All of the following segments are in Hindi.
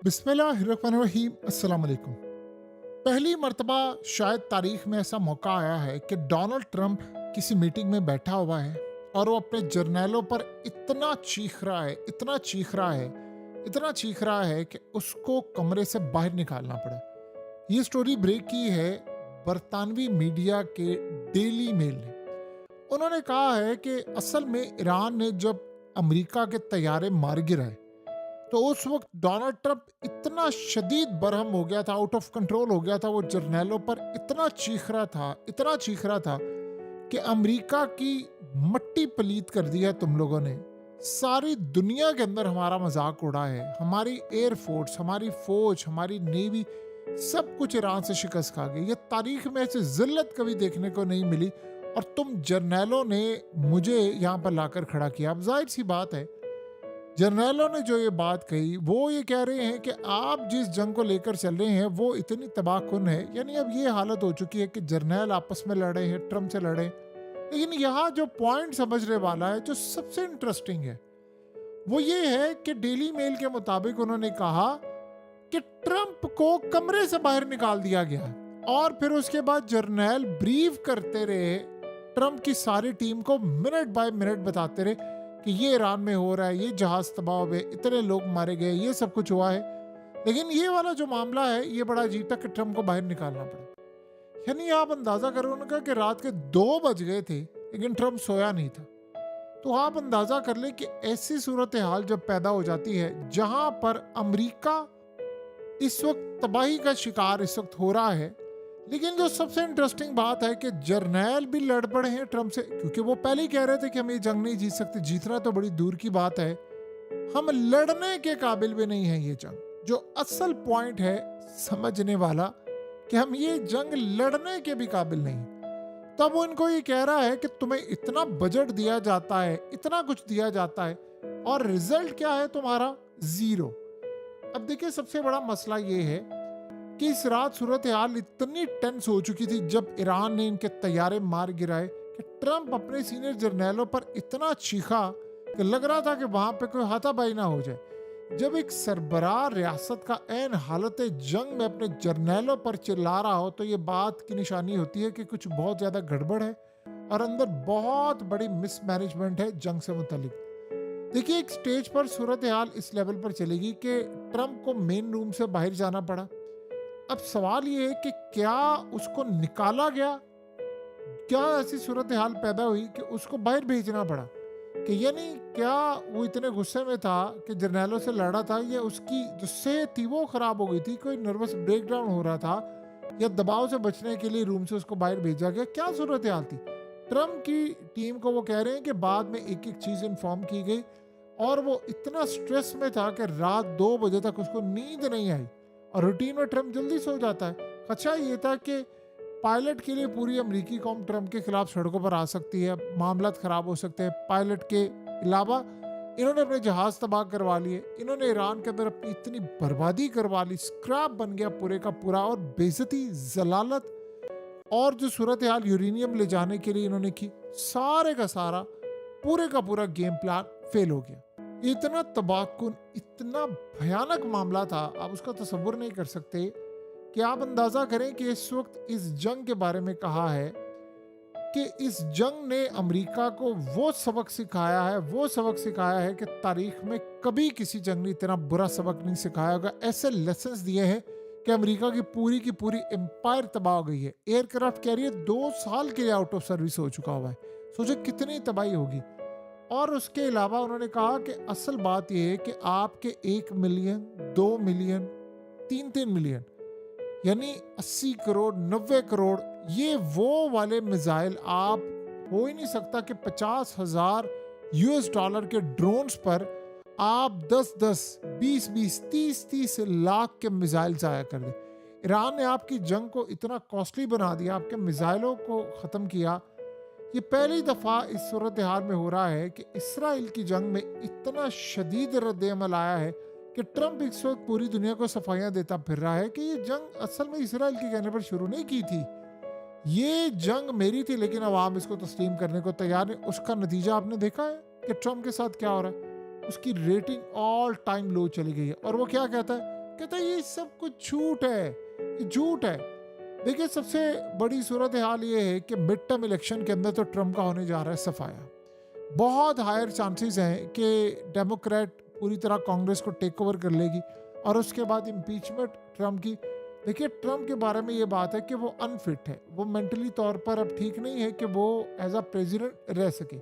बिस्मिल्लाहिर्रहमानिर्रहीम, अस्सलाम वालेकुम। पहली मर्तबा शायद तारीख में ऐसा मौका आया है कि डोनाल्ड ट्रंप किसी मीटिंग में बैठा हुआ है और वो अपने जर्नैलों पर इतना चीख रहा है, इतना चीख रहा है, इतना चीख रहा है कि उसको कमरे से बाहर निकालना पड़ा। ये स्टोरी ब्रेक की है बरतानवी मीडिया के डेली मेल ने। उन्होंने कहा है कि असल में ईरान ने जब अमेरिका के तैयारे मार गिराए तो उस वक्त डोनाल्ड ट्रंप इतना शदीद बरहम हो गया था, आउट ऑफ कंट्रोल हो गया था। वो जर्नैलों पर इतना चीख रहा था, इतना चीख रहा था कि अमेरिका की मट्टी पलीत कर दी है तुम लोगों ने। सारी दुनिया के अंदर हमारा मजाक उड़ा है। हमारी एयरफोर्स, हमारी फौज, हमारी नेवी, सब कुछ ईरान से शिकस्त खा गई। ये तारीख में ऐसी जिल्लत कभी देखने को नहीं मिली और तुम जर्नैलों ने मुझे यहाँ पर लाकर खड़ा किया। अब जाहिर सी बात है, जर्नैलों ने जो ये बात कही वो ये कह रहे हैं कि आप जिस जंग को लेकर चल रहे हैं वो इतनी तबाहकुन है। यानी अब ये हालत हो चुकी है कि जर्नैल आपस में लड़े हैं, ट्रंप से लड़े। लेकिन यहाँ जो पॉइंट समझने वाला है, जो सबसे इंटरेस्टिंग है, वो ये है कि डेली मेल के मुताबिक उन्होंने कहा कि ट्रंप को कमरे से बाहर निकाल दिया गया और फिर उसके बाद जर्नैल ब्रीफ करते रहे ट्रंप की सारी टीम को, मिनट बाय मिनट बताते रहे कि ये ईरान में हो रहा है, ये जहाज तबाह हुए, इतने लोग मारे गए, ये सब कुछ हुआ है। लेकिन ये वाला जो मामला है ये बड़ा अजीब था कि ट्रंप को बाहर निकालना पड़ा। यानी आप अंदाजा करो, उनका कि रात के 2 बज गए थे लेकिन ट्रंप सोया नहीं था। तो आप अंदाजा कर ले कि ऐसी सूरत हाल जब पैदा हो जाती है जहां पर अमेरिका इस वक्त तबाही का शिकार इस वक्त हो रहा है। लेकिन जो सबसे इंटरेस्टिंग बात है कि जर्नैल भी लड़ पड़े हैं ट्रंप से, क्योंकि वो पहले ही कह रहे थे कि हम ये जंग नहीं जीत सकते। जीतना तो बड़ी दूर की बात है, हम लड़ने के काबिल भी नहीं है ये जंग। जो असल पॉइंट है समझने वाला कि हम ये जंग लड़ने के भी काबिल नहीं। तब वो इनको ये कह रहा है कि तुम्हें इतना बजट दिया जाता है, इतना कुछ दिया जाता है और रिजल्ट क्या है तुम्हारा? जीरो। अब देखिए, सबसे बड़ा मसला ये है कि इस रात सूरत हाल इतनी टेंस हो चुकी थी जब ईरान ने इनके तैयारे मार गिराए कि ट्रंप अपने सीनियर जर्नैलों पर इतना चीखा कि लग रहा था कि वहां पे कोई हाथापाई ना हो जाए। जब एक सरबराह रियासत का ऐन हालत जंग में अपने जर्नैलों पर चिल्ला रहा हो तो ये बात की निशानी होती है कि कुछ बहुत ज्यादा गड़बड़ है और अंदर बहुत बड़ी मिसमैनेजमेंट है जंग से मुतालिक। देखिए, एक स्टेज पर सूरत हाल इस लेवल पर चलेगी कि ट्रंप को मेन रूम से बाहर जाना पड़ा। अब सवाल ये है कि क्या उसको निकाला गया? क्या ऐसी सूरत हाल पैदा हुई कि उसको बाहर भेजना पड़ा? कि यानी क्या वो इतने गुस्से में था कि जर्नैलों से लड़ा था, या उसकी जो सेहत थी वो खराब हो गई थी, कोई नर्वस ब्रेकडाउन हो रहा था, या दबाव से बचने के लिए रूम से उसको बाहर भेजा गया? क्या सूरत हाल थी? ट्रंप की टीम को वो कह रहे हैं कि बाद में एक एक चीज इन्फॉर्म की गई और वो इतना स्ट्रेस में था कि रात 2 बजे तक उसको नींद नहीं आई और रूटीन में ट्रंप जल्दी सो जाता है। अच्छा ये था कि पायलट के लिए पूरी अमेरिकी कौम ट्रंप के खिलाफ सड़कों पर आ सकती है, मामला खराब हो सकते हैं। पायलट के अलावा इन्होंने अपने जहाज तबाह करवा लिए, इन्होंने ईरान के अंदर अपनी इतनी बर्बादी करवा ली, स्क्रैप बन गया पूरे का पूरा, और बेइज्जती, जलालत और जो सूरत हाल यूरेनियम ले जाने के लिए इन्होंने की, सारे का सारा पूरे का पूरा गेम प्लान फेल हो गया। इतना तबाहकुन, इतना भयानक मामला था, आप उसका तसव्वुर नहीं कर सकते। कि आप अंदाजा करें कि इस वक्त इस जंग के बारे में कहा है कि इस जंग ने अमेरिका को वो सबक सिखाया है, वो सबक सिखाया है कि तारीख में कभी किसी जंग ने इतना बुरा सबक नहीं सिखाया होगा। ऐसे लेसन्स दिए हैं कि अमेरिका की पूरी एम्पायर तबाह हो गई है। एयरक्राफ्ट कैरियर 2 साल के लिए आउट ऑफ सर्विस हो चुका हुआ है। सोचो कितनी तबाही होगी। और उसके अलावा उन्होंने कहा कि असल बात यह है कि आपके 1 मिलियन, 2 मिलियन, 3 मिलियन, यानी 80 करोड़, 90 करोड़, ये वो वाले मिसाइल आप, हो ही नहीं सकता कि 50,000 US डॉलर के ड्रोन्स पर आप 10-10, 20-20, 30-30 लाख के मिसाइल जाया कर दें। ईरान ने आपकी जंग को इतना कॉस्टली बना दिया, आपके मिसाइलों को ख़त्म किया। ये पहली दफ़ा इस सूरत हाल में हो रहा है कि इसराइल की जंग में इतना शदीद रद्द-ए-अमल आया है कि ट्रंप इस वक्त पूरी दुनिया को सफाइयां देता फिर रहा है कि ये जंग असल में इसराइल के कहने पर शुरू नहीं की थी, ये जंग मेरी थी, लेकिन अवाम इसको तस्लीम करने को तैयार नहीं। उसका नतीजा आपने देखा है कि ट्रंप के साथ क्या हो रहा है। उसकी रेटिंग ऑल टाइम लो चली गई है और वो क्या कहता है कहता है ये सब कुछ झूठ है, ये झूठ है। देखिए सबसे बड़ी सूरत हाल ये है कि मिड टर्म इलेक्शन के अंदर तो ट्रम्प का होने जा रहा है सफाया। बहुत हायर चांसेस हैं कि डेमोक्रेट पूरी तरह कांग्रेस को टेक ओवर कर लेगी और उसके बाद इम्पीचमेंट ट्रम्प की। देखिए ट्रम्प के बारे में ये बात है कि वो अनफिट है, वो मेंटली तौर पर अब ठीक नहीं है कि वो एज अ प्रेसिडेंट रह सके।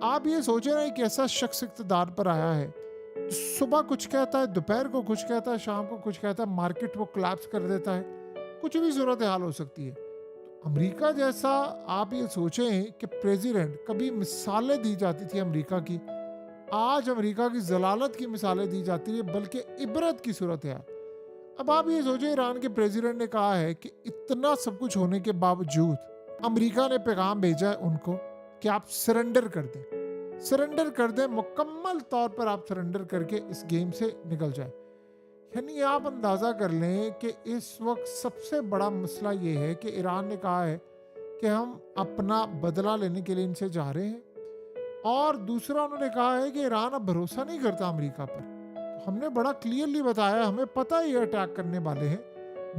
आप ये सोच रहे हैं कि ऐसा शख्स इक़्तिदार पर आया है, सुबह कुछ कहता है, दोपहर को कुछ कहता है, शाम को कुछ कहता है, मार्केट वो कोलैप्स कर देता है, कुछ भी सूरत हाल हो सकती है। अमेरिका जैसा, आप ये सोचें कि प्रेसिडेंट, कभी मिसालें दी जाती थी अमेरिका की, आज अमेरिका की जलालत की मिसालें दी जाती है, बल्कि इबरत की सूरत है। अब आप ये सोचें, ईरान के प्रेसिडेंट ने कहा है कि इतना सब कुछ होने के बावजूद अमेरिका ने पैगाम भेजा है उनको कि आप सरेंडर कर दें, सरेंडर कर दें, मुकम्मल तौर पर आप सरेंडर करके इस गेम से निकल जाए। यानी आप अंदाज़ा कर लें कि इस वक्त सबसे बड़ा मसला ये है कि ईरान ने कहा है कि हम अपना बदला लेने के लिए इनसे जा रहे हैं, और दूसरा उन्होंने कहा है कि ईरान अब भरोसा नहीं करता अमेरिका पर। तो हमने बड़ा क्लियरली बताया, हमें पता है ये अटैक करने वाले हैं,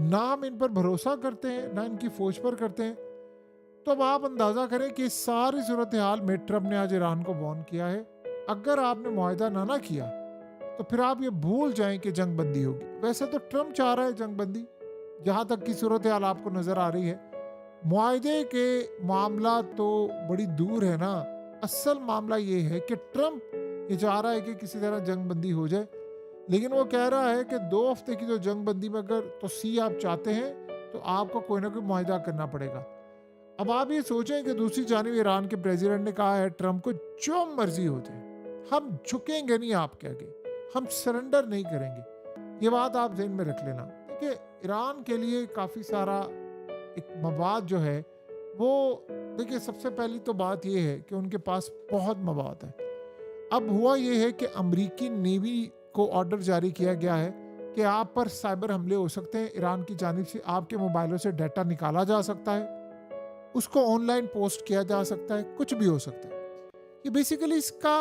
ना हम इन पर भरोसा करते हैं ना इनकी फौज पर करते हैं। तो अब आप अंदाज़ा करें कि इस सारी सूरत हाल में ट्रम्प ने आज ईरान को वार्न किया है, अगर आपने मुआहदा ना किया तो फिर आप ये भूल जाएं कि जंग बंदी होगी। वैसे तो ट्रम्प चाह रहा है जंग बंदी, जहाँ तक की सूरत हाल आपको नज़र आ रही है। मुआहदे के मामला तो बड़ी दूर है ना, असल मामला ये है कि ट्रम्प ये चाह रहा है कि किसी तरह जंग बंदी हो जाए, लेकिन वो कह रहा है कि 2 हफ्ते की जो जंग बंदी में अगर तो सी आप चाहते हैं तो आपको कोई ना कोई मुआहदा करना पड़ेगा। अब आप ये सोचें कि दूसरी जानिब ईरान के प्रेसिडेंट ने कहा है ट्रम्प को जो मर्जी हो जाए, हम झुकेंगे नहीं आपके आगे, हम सरेंडर नहीं करेंगे। ये बात आप ज़हन में रख लेना। देखिए ईरान के लिए काफ़ी सारा एक मवाद जो है वो, देखिए सबसे पहली तो बात ये है कि उनके पास बहुत मवाद है। अब हुआ ये है कि अमरीकी नेवी को ऑर्डर जारी किया गया है कि आप पर साइबर हमले हो सकते हैं, ईरान की जानिब से आपके मोबाइलों से डाटा निकाला जा सकता है, उसको ऑनलाइन पोस्ट किया जा सकता है, कुछ भी हो सकता है। ये बेसिकली इसका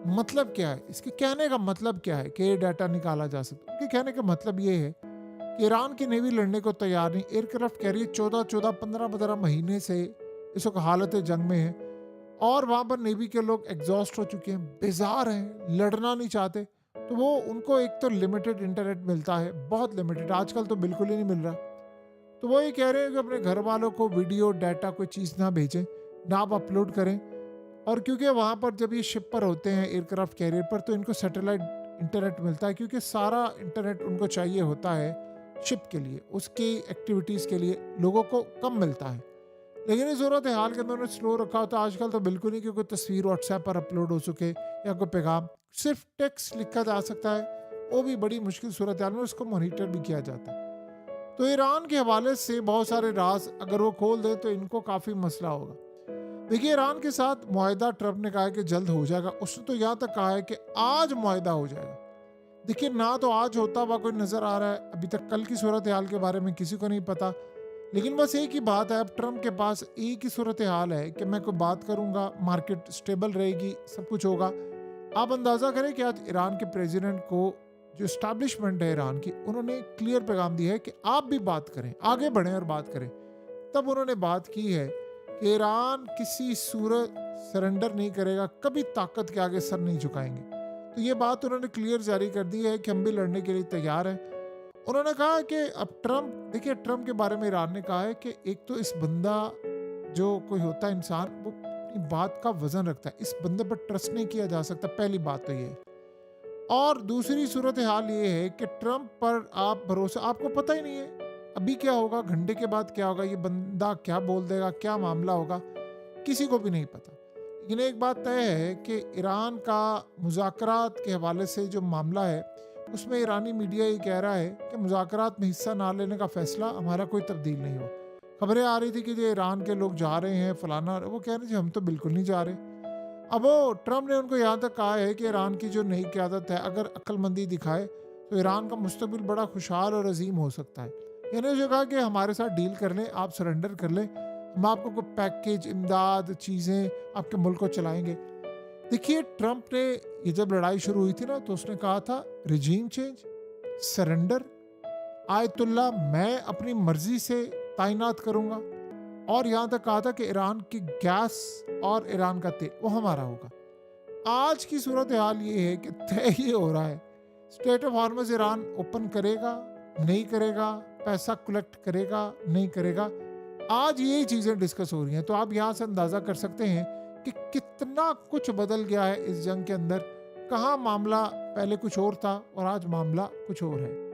मतलब क्या है, इसके कहने का मतलब क्या है कि ये डाटा निकाला जा सकता है। उनके कहने का मतलब ये है कि ईरान की नेवी लड़ने को तैयार नहीं। एयरक्राफ्ट कैरियर 15 महीने से इस वक्त हालत जंग में है, और वहाँ पर नेवी के लोग एग्जॉस्ट हो चुके हैं, बेजार हैं, लड़ना नहीं चाहते। तो वो उनको एक तो लिमिटेड इंटरनेट मिलता है, बहुत लिमिटेड, आजकल तो बिल्कुल ही नहीं मिल रहा। तो वो ये कह रहे हैं कि अपने घर वालों को वीडियो डाटा कोई चीज़ ना भेजें, ना आप अपलोड करें। और क्योंकि वहाँ पर जब ये शिप पर होते हैं एयरक्राफ्ट कैरियर पर, तो इनको सैटेलाइट इंटरनेट मिलता है, क्योंकि सारा इंटरनेट उनको चाहिए होता है शिप के लिए, उसकी एक्टिविटीज़ के लिए लोगों को कम मिलता है। लेकिन इस सूरत हाल के अंदर उन्होंने स्लो रखा होता है। आजकल तो बिल्कुल नहीं, क्योंकि तस्वीर व्हाट्सएप पर अपलोड हो सके या कोई पैगाम, सिर्फ टेक्स्ट लिखा जा सकता है, वो भी बड़ी मुश्किल सूरत हाल में, उसको मॉनिटर भी किया जाता है। तो ईरान के हवाले से बहुत सारे राज अगर वो खोल दे तो इनको काफ़ी मसला होगा। देखिए ईरान के साथ मुआहदा ट्रम्प ने कहा है कि जल्द हो जाएगा, उसने तो यहाँ तक कहा है कि आज मुआहदा हो जाएगा। देखिए ना तो आज होता हुआ कोई नज़र आ रहा है, अभी तक कल की सूरत हाल के बारे में किसी को नहीं पता। लेकिन बस एक ही बात है, अब ट्रम्प के पास एक ही सूरत हाल है कि मैं कोई बात करूँगा, मार्केट स्टेबल रहेगी, सब कुछ होगा। आप अंदाज़ा करें कि आज ईरान के प्रेसिडेंट को, जो इस्टेब्लिशमेंट है ईरान की, उन्होंने क्लियर पैगाम दिया है कि आप भी बात करें, आगे बढ़ें और बात करें। तब उन्होंने बात की है कि ईरान किसी सूरत सरेंडर नहीं करेगा, कभी ताकत के आगे सर नहीं झुकाएंगे। तो ये बात उन्होंने क्लियर जारी कर दी है कि हम भी लड़ने के लिए तैयार हैं। उन्होंने कहा कि अब ट्रम्प, देखिए ट्रम्प के बारे में ईरान ने कहा है कि एक तो इस बंदा, जो कोई होता है इंसान, वो अपनी बात का वजन रखता है, इस बंदे पर ट्रस्ट नहीं किया जा सकता, पहली बात तो ये है। और दूसरी सूरत हाल ये है कि ट्रम्प पर आप भरोसा, आपको पता ही नहीं है अभी क्या होगा, घंटे के बाद क्या होगा, ये बंदा क्या बोल देगा, क्या मामला होगा, किसी को भी नहीं पता। लेकिन एक बात तय है कि ईरान का मुज़ाकरात के हवाले से जो मामला है, उसमें ईरानी मीडिया ये कह रहा है कि मुज़ाकरात में हिस्सा ना लेने का फ़ैसला हमारा कोई तब्दील नहीं हुआ। खबरें आ रही थी कि जो ईरान के लोग जा रहे हैं फलाना, वो कह रहे थे हम तो बिल्कुल नहीं जा रहे। अब वो ट्रम्प ने उनको यहाँ तक कहा है कि ईरान की जो नई क़यादत है अगर अक्लमंदी दिखाए तो ईरान का मुस्तकबिल बड़ा खुशहाल और अजीम हो सकता है। यानी उसने कहा कि हमारे साथ डील कर लें, आप सरेंडर कर लें, हम आपको कोई पैकेज, इमदाद, चीज़ें आपके मुल्क को चलाएंगे। देखिए ट्रम्प ने ये जब लड़ाई शुरू हुई थी ना, तो उसने कहा था रिजीम चेंज, सरेंडर आयतुल्ला मैं अपनी मर्जी से तैनात करूंगा, और यहाँ तक कहा था कि ईरान की गैस और ईरान का तेल वो हमारा होगा। आज की सूरत हाल ये है कि तय ये हो रहा है, स्टेट ऑफ हॉर्मस ईरान ओपन करेगा नहीं करेगा, पैसा कलेक्ट करेगा नहीं करेगा। आज यही चीज़ें डिस्कस हो रही हैं। तो आप यहाँ से अंदाज़ा कर सकते हैं कि कितना कुछ बदल गया है इस जंग के अंदर। कहाँ मामला पहले कुछ और था और आज मामला कुछ और है।